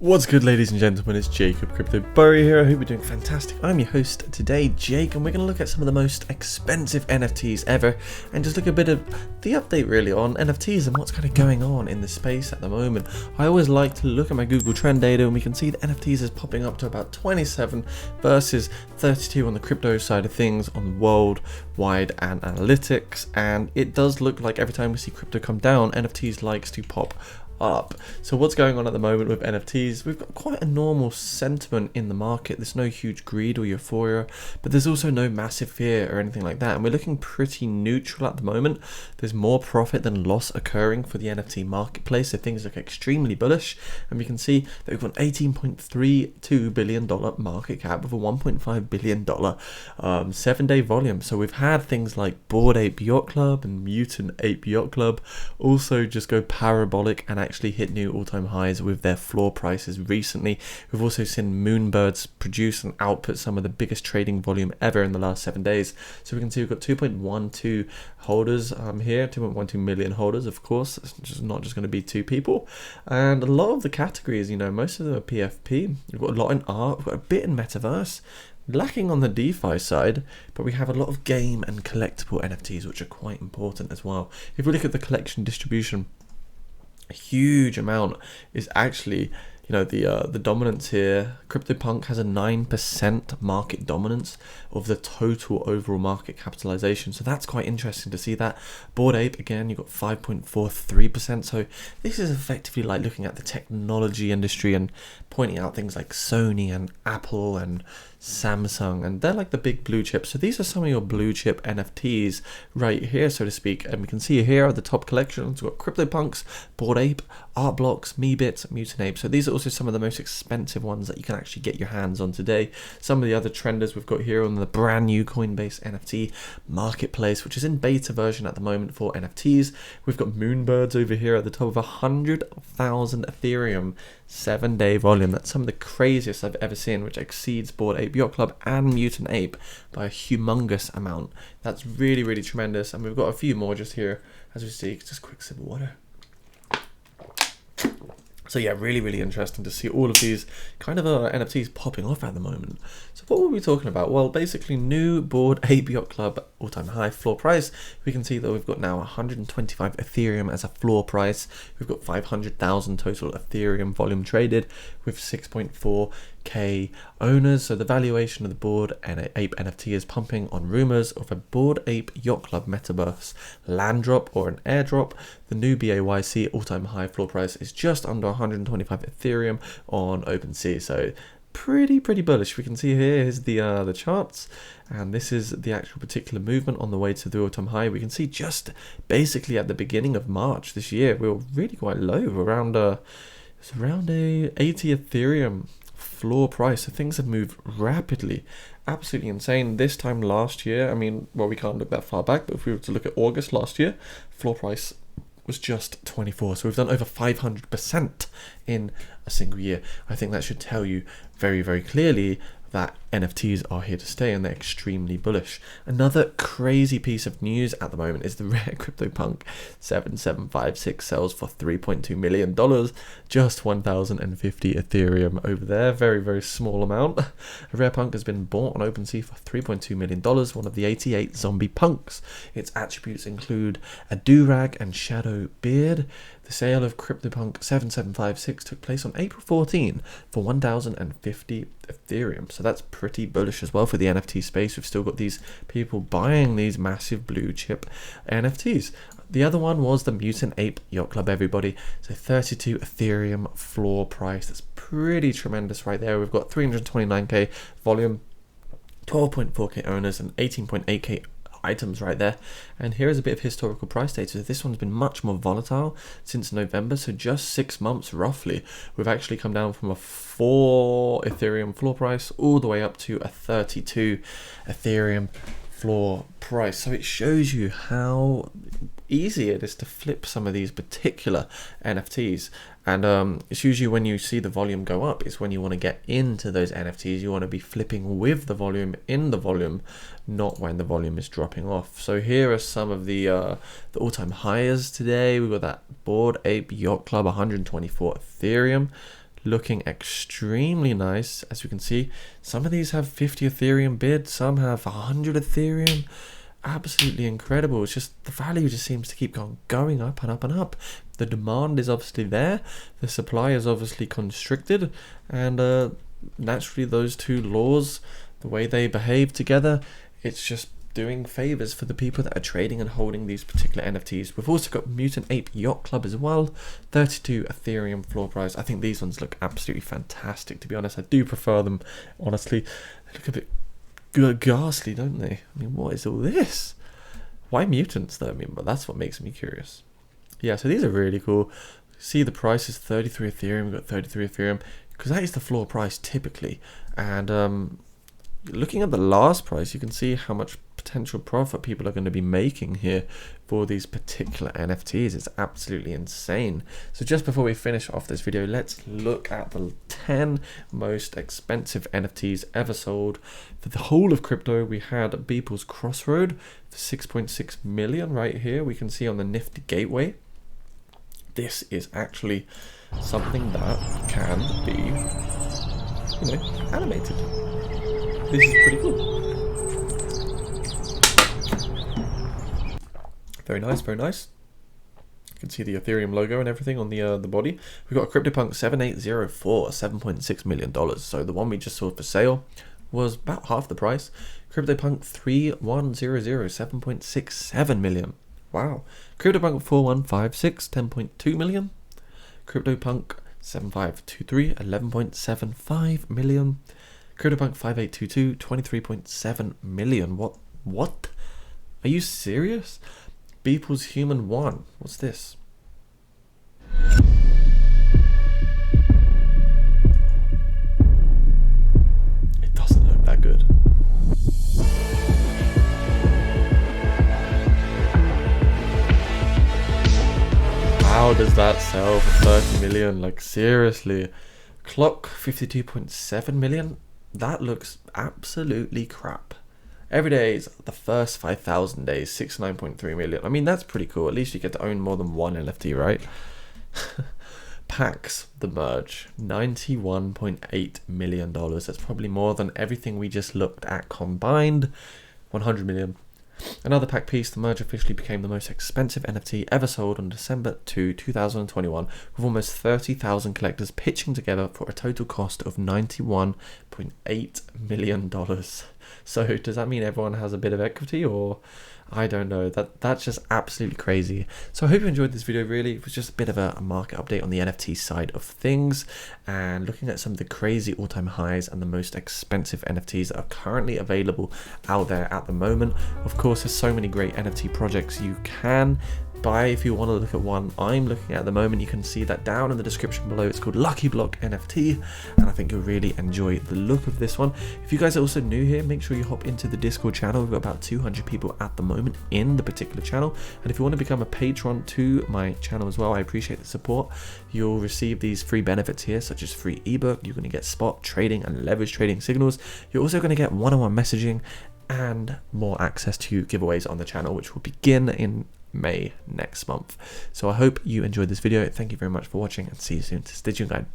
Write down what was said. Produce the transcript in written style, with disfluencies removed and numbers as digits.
What's good, ladies and gentlemen, it's jacobcrypobury here. I hope you're doing fantastic. I'm your host today, Jake, and we're going to look at some of the most expensive NFTs ever and just look a bit of the update really on NFTs and what's kind of going on in the space at the moment. I always like to look at my Google Trend data and we can see the NFTs is popping up to about 27 versus 32 on the crypto side of things on worldwide and analytics, and it does look like every time we see crypto come down, NFTs likes to pop up. So what's going on at the moment with NFTs? We've got quite a normal sentiment in the market. There's no huge greed or euphoria, but there's also no massive fear or anything like that, and we're looking pretty neutral at the moment. There's more profit than loss occurring for the NFT marketplace, so things look extremely bullish, and we can see that we've got an $18.32 billion market cap with a $1.5 billion 7-day volume. So we've had things like Bored Ape Yacht Club and Mutant Ape Yacht Club also just go parabolic and actually hit new all-time highs with their floor prices recently. We've also seen Moonbirds produce and output some of the biggest trading volume ever in the last 7 days. So we can see we've got 2.12 holders here, 2.12 million holders, of course. It's just not just going to be two people. And a lot of the categories, most of them are PFP. We've got a lot in art, we've got a bit in metaverse. Lacking on the DeFi side, but we have a lot of game and collectible NFTs, which are quite important as well. If we look at the collection distribution, a huge amount is actually, the dominance here. CryptoPunk has a 9% market dominance of the total overall market capitalization. So that's quite interesting to see that. Bored Ape, again, you've got 5.43%. So this is effectively like looking at the technology industry and pointing out things like Sony and Apple and Samsung, and they're like the big blue chips. So these are some of your blue chip NFTs right here, so to speak. And we can see here are the top collections. We've got CryptoPunks, Bored Ape, Art Blocks, Meebits, Mutant Ape. So these are also some of the most expensive ones that you can actually get your hands on today. Some of the other trenders we've got here on the brand new Coinbase NFT marketplace, which is in beta version at the moment for NFTs. We've got Moonbirds over here at the top of 100,000 Ethereum 7-day volume. That's some of the craziest I've ever seen, which exceeds Bored Ape Yacht Club and Mutant Ape by a humongous amount. That's really, really tremendous. And we've got a few more just here as we see. Just a quick sip of water. So yeah, really, really interesting to see all of these kind of NFTs popping off at the moment. So what were we talking about? Well, basically new Bored Ape Yacht Club all-time high floor price. We can see that we've got now 125 Ethereum as a floor price. We've got 500,000 total Ethereum volume traded with 6.4k owners. So the valuation of the Bored Ape NFT is pumping on rumors of a Bored Ape Yacht Club metaverse land drop or an airdrop. The new BAYC all-time high floor price is just under 125 Ethereum on OpenSea. So pretty bullish. We can see here's the charts, and this is the actual particular movement on the way to the all-time high. We can see just basically at the beginning of March this year, we were really quite low, around a 80 Ethereum floor price. So things have moved rapidly, absolutely insane. This time last year, we can't look that far back, but if we were to look at August last year, floor price was just 24. So we've done over 500% in a single year. I think that should tell you very, very clearly that NFTs are here to stay and they're extremely bullish. Another crazy piece of news at the moment is the rare CryptoPunk 7756 sells for $3.2 million, just 1,050 Ethereum over there. Very, very small amount. A rare punk has been bought on OpenSea for $3.2 million, one of the 88 zombie punks. Its attributes include a do-rag and shadow beard. The sale of CryptoPunk 7756 took place on April 14 for 1,050 Ethereum. So that's pretty bullish as well for the NFT space. We've still got these people buying these massive blue chip NFTs. The other one was the Mutant Ape Yacht Club, everybody. So 32 Ethereum floor price. That's pretty tremendous right there. We've got 329k volume, 12.4k owners, and 18.8k items right there. And here is a bit of historical price data. This one's been much more volatile since November, so just 6 months roughly, we've actually come down from a 4 Ethereum floor price all the way up to a 32 Ethereum floor price. So it shows you how easy it is to flip some of these particular NFTs. And it's usually when you see the volume go up, it's when you want to get into those NFTs. You want to be flipping with the volume, in the volume, not when the volume is dropping off. So here are some of the all-time highs today. We've got that Bored Ape Yacht Club, 124 Ethereum. looking extremely nice. As you can see, some of these have 50 Ethereum bid, some have 100 Ethereum. Absolutely incredible. It's just the value just seems to keep going up and up and up. The demand is obviously there, the supply is obviously constricted, and naturally those two laws, the way they behave together, it's just doing favors for the people that are trading and holding these particular NFTs. We've also got Mutant Ape Yacht Club as well, 32 Ethereum floor price. I think these ones look absolutely fantastic, to be honest. I do prefer them, honestly. They look a bit ghastly, don't they? I mean, what is all this? Why mutants though? I mean, but that's what makes me curious. Yeah, so these are really cool. See, the price is 33 Ethereum. We've got 33 Ethereum because that is the floor price typically. And looking at the last price, you can see how much potential profit people are going to be making here for these particular NFTs. It's absolutely insane. So just before we finish off this video, let's look at the 10 most expensive NFTs ever sold. For the whole of crypto, we had Beeple's Crossroad for 6.6 million right here. We can see on the Nifty Gateway. This is actually something that can be, you know, animated. This is pretty cool. Very nice, very nice. You can see the Ethereum logo and everything on the body. We've got a CryptoPunk 7804, $7.6 million. So the one we just saw for sale was about half the price. CryptoPunk 3100, 7.67 million. Wow. CryptoPunk 4156, 10.2 million. CryptoPunk 7523, 11.75 million. CryptoPunk 5822, 23.7 million. What? Are you serious? Beeple's Human 1. What's this? It doesn't look that good. How does that sell for 30 million? Like, seriously. Clock 52.7 million. That looks absolutely crap. Every day is the first 5,000 days, 69.3 million. I mean, that's pretty cool. At least you get to own more than one NFT, right? PAX, the merge, $91.8 million. That's probably more than everything we just looked at combined. 100 million. Another pack piece, the merge officially became the most expensive NFT ever sold on December 2, 2021, with almost 30,000 collectors pitching together for a total cost of $91.8 million. So does that mean everyone has a bit of equity, or I don't know? That's just absolutely crazy. So I hope you enjoyed this video. Really, it was just a bit of a market update on the NFT side of things, and looking at some of the crazy all-time highs and the most expensive NFTs that are currently available out there at the moment. Of course, there's so many great NFT projects you can buy if you want to look at one I'm looking at the moment. You can see that down in the description below. It's called Lucky Block NFT, and I think you'll really enjoy the look of this one. If you guys are also new here, make sure you hop into the Discord channel. We've got about 200 people at the moment in the particular channel, and if you want to become a patron to my channel as well, I appreciate the support. You'll receive these free benefits here, such as free ebook. You're going to get spot trading and leverage trading signals. You're also going to get one-on-one messaging and more access to giveaways on the channel, which will begin in May next month. So I hope you enjoyed this video. Thank you very much for watching, and see you soon. Stay tuned, guys.